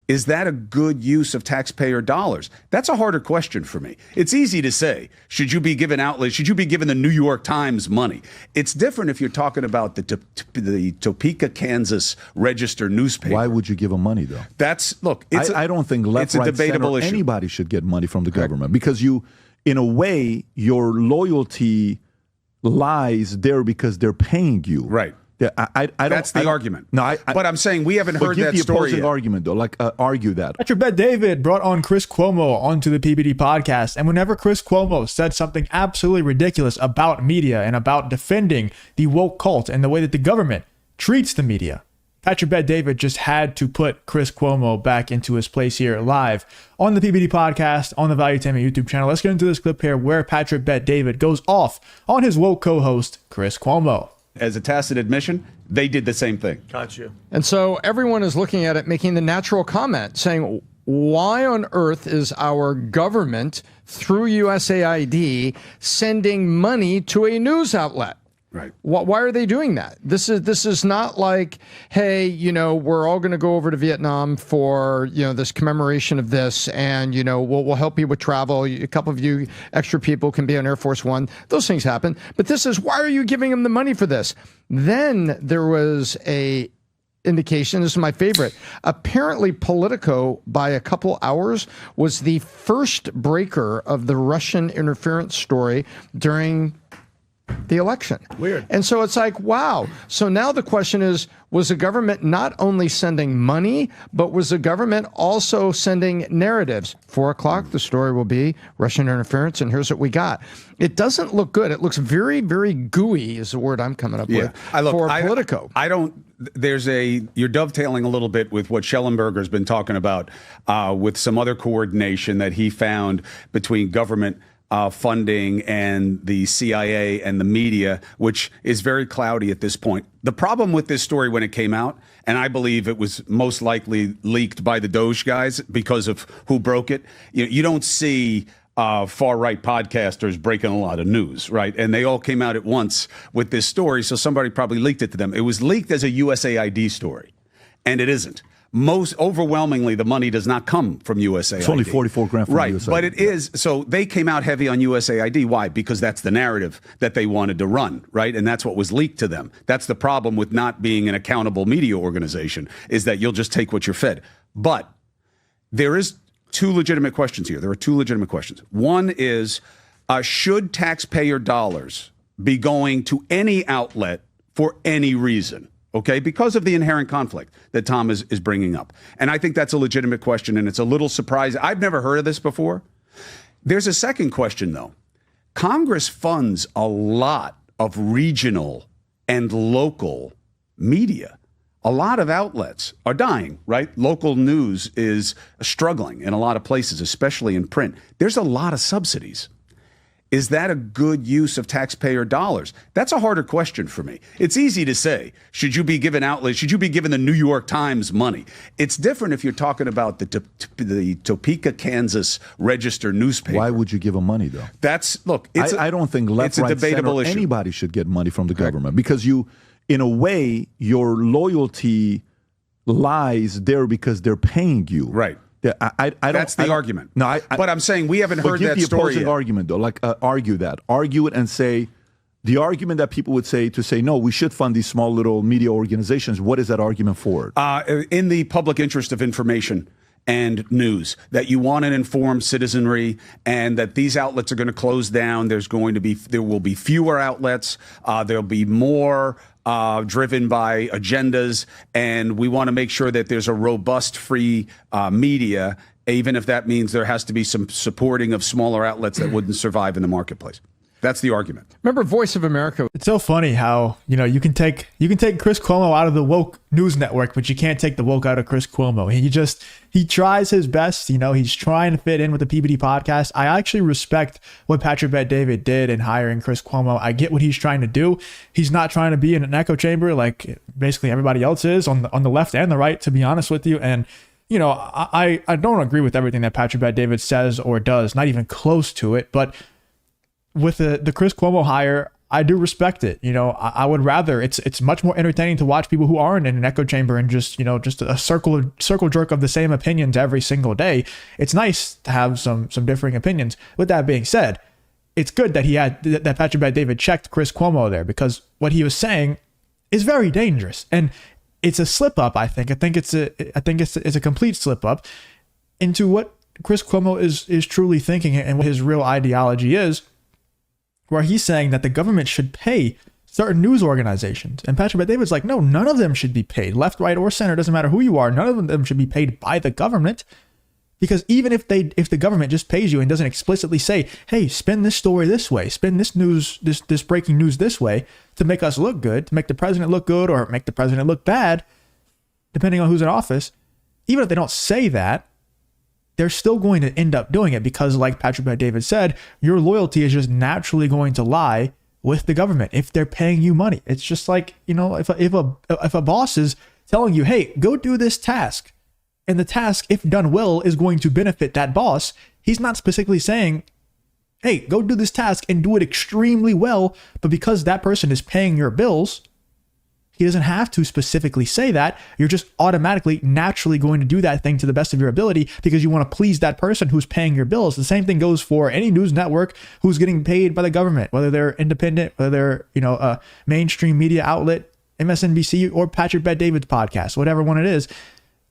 Is that a good use of taxpayer dollars? That's a harder question for me. It's easy to say, should you be given outlets? Should you be given the New York Times money? It's different if you're talking about the Topeka, Kansas Register newspaper. Why would you give them money, though? I don't think left, right, debatable center, issue. Anybody should get money from the government because in a way, your loyalty lies there because they're paying you. Right. That's the argument. No, but I'm saying we haven't heard that story yet. Give the opposing argument, though. Argue that. Patrick Bet David brought on Chris Cuomo onto the PBD podcast, and whenever Chris Cuomo said something absolutely ridiculous about media and about defending the woke cult and the way that the government treats the media, Patrick Bet David just had to put Chris Cuomo back into his place here live on the PBD podcast on the Valuetainment YouTube channel. Let's get into this clip here where Patrick Bet David goes off on his woke co-host, Chris Cuomo. As a tacit admission, they did the same thing. Got you. And so everyone is looking at it, making the natural comment, saying, why on earth is our government, through USAID, sending money to a news outlet? Right. Why are they doing that? This is not like, hey, we're all going to go over to Vietnam for, this commemoration of this, and, we'll help you with travel. A couple of you extra people can be on Air Force One. Those things happen. But this is, why are you giving them the money for this? Then there was a indication, this is my favorite, apparently Politico, by a couple hours, was the first breaker of the Russian interference story during the election. Weird. And so it's like, wow. So now the question is, was the government not only sending money, but was the government also sending narratives? 4 o'clock, the story will be Russian interference, and here's what we got. It doesn't look good. It looks very, very gooey is the word I'm coming up with for Politico. You're dovetailing a little bit with what Schellenberger's been talking about with some other coordination that he found between government funding and the CIA and the media, which is very cloudy at this point. The problem with this story when it came out, and I believe it was most likely leaked by the Doge guys because of who broke it, you don't see far-right podcasters breaking a lot of news, right? And they all came out at once with this story, so somebody probably leaked it to them. It was leaked as a USAID story, and it isn't. Most overwhelmingly, the money does not come from USAID. It's only $44 grand from USAID. But it is. So they came out heavy on USAID. Why? Because that's the narrative that they wanted to run, right? And that's what was leaked to them. That's the problem with not being an accountable media organization, is that you'll just take what you're fed. But there is two legitimate questions here. There are two legitimate questions. One is, should taxpayer dollars be going to any outlet for any reason? Okay, because of the inherent conflict that Tom is bringing up. And I think that's a legitimate question, and it's a little surprising. I've never heard of this before. There's a second question, though. Congress funds a lot of regional and local media. A lot of outlets are dying, right? Local news is struggling in a lot of places, especially in print. There's a lot of subsidies. Is that a good use of taxpayer dollars? That's a harder question for me. It's easy to say, should you be given outlets? Should you be given the New York Times money? It's different if you're talking about the Topeka, Kansas Register newspaper. Why would you give them money, though? I don't think left, right, center, anybody should get money from the government because in a way, your loyalty lies there because they're paying you. Right. That's the argument. No, but I'm saying we haven't heard that story yet. Give the opposing argument, though. Argue that. Argue it and say, the argument that people would say to say, no, we should fund these small little media organizations. What is that argument for? In the public interest of information and news, that you want an informed citizenry, and that these outlets are going to close down. There will be fewer outlets. There'll be more driven by agendas, and we want to make sure that there's a robust, free media, even if that means there has to be some supporting of smaller outlets that wouldn't survive in the marketplace. That's the argument. Remember Voice of America? It's so funny how, you can take Chris Cuomo out of the woke news network, but you can't take the woke out of Chris Cuomo. He tries his best. He's trying to fit in with the PBD podcast. I actually respect what Patrick Bet David did in hiring Chris Cuomo. I get what he's trying to do. He's not trying to be in an echo chamber like basically everybody else is on the left and the right, to be honest with you. And I don't agree with everything that Patrick Bet David says or does, not even close to it, but with the Chris Cuomo hire, I do respect it. I would rather, it's much more entertaining to watch people who aren't in an echo chamber and just a circle jerk of the same opinions every single day. It's nice to have some differing opinions. With that being said, it's good that that Patrick Bet-David checked Chris Cuomo there, because what he was saying is very dangerous, and it's a slip up. I think it's a complete slip up into what Chris Cuomo is truly thinking and what his real ideology is, where he's saying that the government should pay certain news organizations. And Patrick Bet-David's like, no, none of them should be paid. Left, right, or center, doesn't matter who you are. None of them should be paid by the government. Because even if the government just pays you and doesn't explicitly say, hey, spin this story this way, spin this news, this breaking news this way to make us look good, to make the president look good or make the president look bad, depending on who's in office, even if they don't say that, they're still going to end up doing it, because like Patrick Bet-David said, your loyalty is just naturally going to lie with the government if they're paying you money. It's just like, if a boss is telling you, hey, go do this task, and the task, if done well, is going to benefit that boss, he's not specifically saying, hey, go do this task and do it extremely well, but because that person is paying your bills, he doesn't have to specifically say that. You're just automatically, naturally going to do that thing to the best of your ability because you want to please that person who's paying your bills. The same thing goes for any news network who's getting paid by the government, whether they're independent, whether they're, a mainstream media outlet, MSNBC, or Patrick Bet-David's podcast, whatever one it is.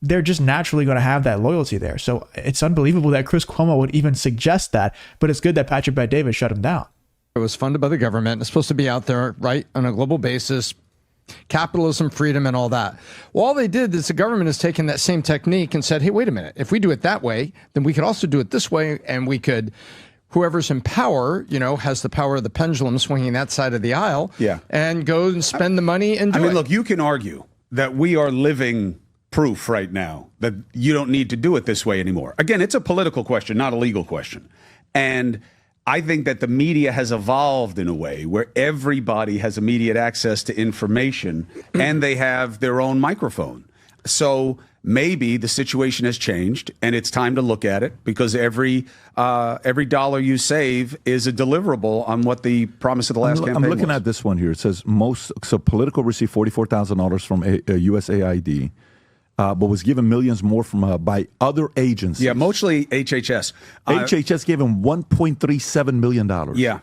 They're just naturally going to have that loyalty there. So it's unbelievable that Chris Cuomo would even suggest that, but it's good that Patrick Bet-David shut him down. It was funded by the government. It's supposed to be out there, right, on a global basis. Capitalism, freedom, and all that. Well, all they did is the government has taken that same technique and said, hey, wait a minute. If we do it that way, then we could also do it this way. And we could, whoever's in power, has the power of the pendulum swinging that side of the aisle, and go and spend the money and do it. Look, you can argue that we are living proof right now that you don't need to do it this way anymore. Again, it's a political question, not a legal question. And I think that the media has evolved in a way where everybody has immediate access to information and they have their own microphone. So maybe the situation has changed and it's time to look at it, because every dollar you save is a deliverable on what the promise of the last campaign was. I'm looking at this one here. It says political received $44,000 from USAID. But was given millions more from by other agencies. Yeah, mostly HHS. HHS gave him $1.37 million. Yeah.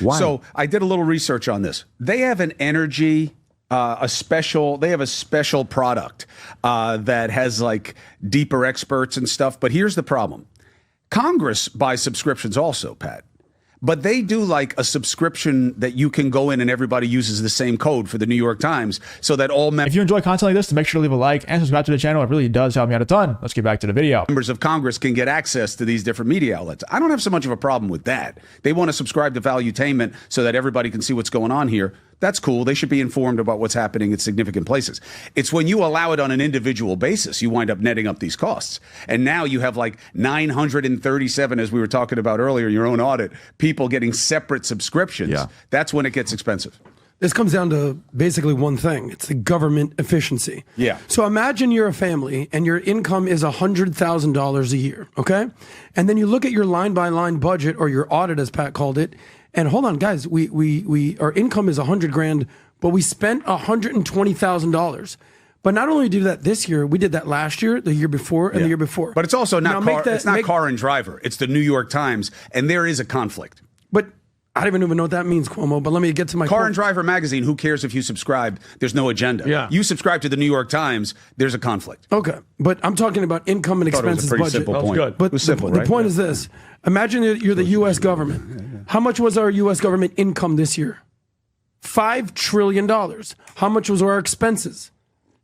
Why? So I did a little research on this. They have an energy, they have a special product that has like deeper experts and stuff. But here's the problem. Congress buys subscriptions also, Pat. But they do like a subscription that you can go in and everybody uses the same code for the New York Times, so that all members... If you enjoy content like this, make sure to leave a like and subscribe to the channel. It really does help me out a ton. Let's get back to the video. Members of Congress can get access to these different media outlets. I don't have so much of a problem with that. They want to subscribe to Valuetainment so that everybody can see what's going on here. That's cool. They should be informed about what's happening at significant places. It's when you allow it on an individual basis, you wind up netting up these costs. And now you have like 937, as we were talking about earlier, your own audit, people getting separate subscriptions. Yeah. That's when it gets expensive. This comes down to basically one thing. It's the government efficiency. Yeah. So imagine you're a family and your income is $100,000 a year, okay? And then you look at your line-by-line budget, or your audit, as Pat called it, and hold on, guys, we our income is $100,000, but we spent $120,000. But not only did that this year, we did that last year, the year before, and the year before. But it's also not car and driver. It's the New York Times, and there is a conflict. But I don't even know what that means, Cuomo, but let me get to my Car point. and Driver magazine, who cares if you subscribe? There's no agenda. Yeah. You subscribe to the New York Times, there's a conflict. Okay, but I'm talking about income and expenses budget. Simple point. Good. But it was simple, the point is this. Imagine that you're the U.S. government. How much was our U.S. government income this year? $5 trillion. How much was our expenses?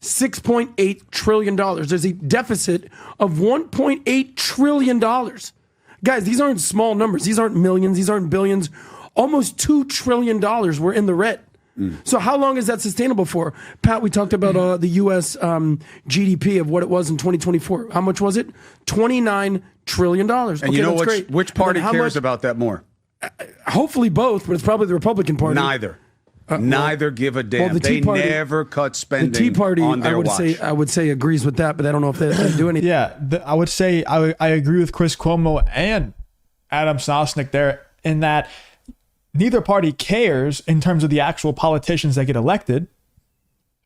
$6.8 trillion. There's a deficit of $1.8 trillion. Guys, these aren't small numbers. These aren't millions. These aren't billions. Almost $2 trillion were in the red. So how long is that sustainable for? Pat, we talked about the U.S. GDP of what it was in 2024. How much was it? $29 trillion. And you know which party cares about that more? Hopefully both, but it's probably the Republican Party. Neither. Neither give a damn. Well, they never cut spending. The Tea Party, on their watch. I would say agrees with that, but I don't know if they do anything. Yeah, I would say I agree with Chris Cuomo and Adam Sosnick there in that neither party cares in terms of the actual politicians that get elected,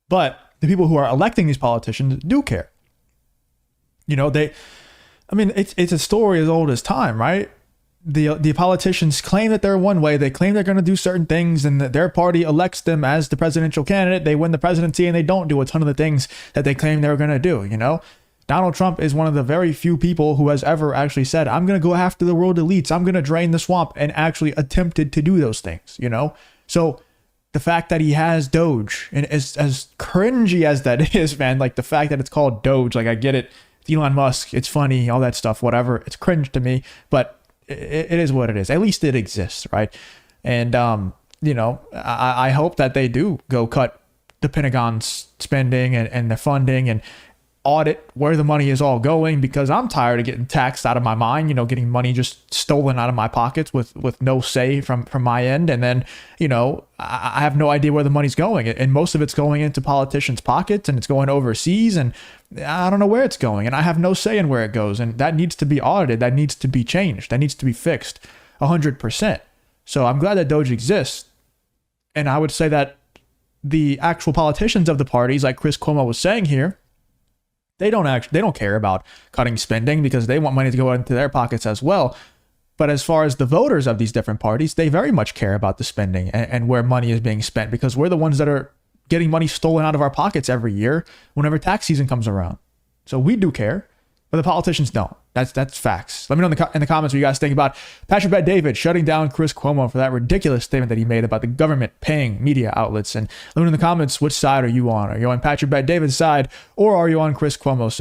but the people who are electing these politicians do care. You know, it's a story as old as time, right? The politicians claim that they're one way. They claim they're going to do certain things, and that their party elects them as the presidential candidate. They win the presidency, and they don't do a ton of the things that they claim they were going to do. You know, Donald Trump is one of the very few people who has ever actually said, I'm going to go after the world elites. I'm going to drain the swamp, and actually attempted to do those things, you know? So the fact that he has Doge, and as cringy as that is, man, like the fact that it's called Doge, like I get it. It's Elon Musk. It's funny, all that stuff, whatever. It's cringe to me, but it is what it is. At least it exists, right? And, you know, I hope that they do go cut the Pentagon's spending and the funding and audit where the money is all going, because I'm tired of getting taxed out of my mind, you know, getting money just stolen out of my pockets with no say from my end. And then, you know, I have no idea where the money's going, and most of it's going into politicians' pockets, and it's going overseas, and I don't know where it's going, and I have no say in where it goes. And that needs to be audited. That needs to be changed. That needs to be fixed 100%. So I'm glad that Doge exists. And I would say that the actual politicians of the parties, like Chris Cuomo was saying here, they don't care about cutting spending, because they want money to go into their pockets as well. But as far as the voters of these different parties, they very much care about the spending and where money is being spent, because we're the ones that are getting money stolen out of our pockets every year whenever tax season comes around. So we do care, but the politicians don't. That's facts. Let me know in the comments what you guys think about Patrick Bet-David shutting down Chris Cuomo for that ridiculous statement that he made about the government paying media outlets. And let me know in the comments, which side are you on? Are you on Patrick Bet-David's side, or are you on Chris Cuomo's side?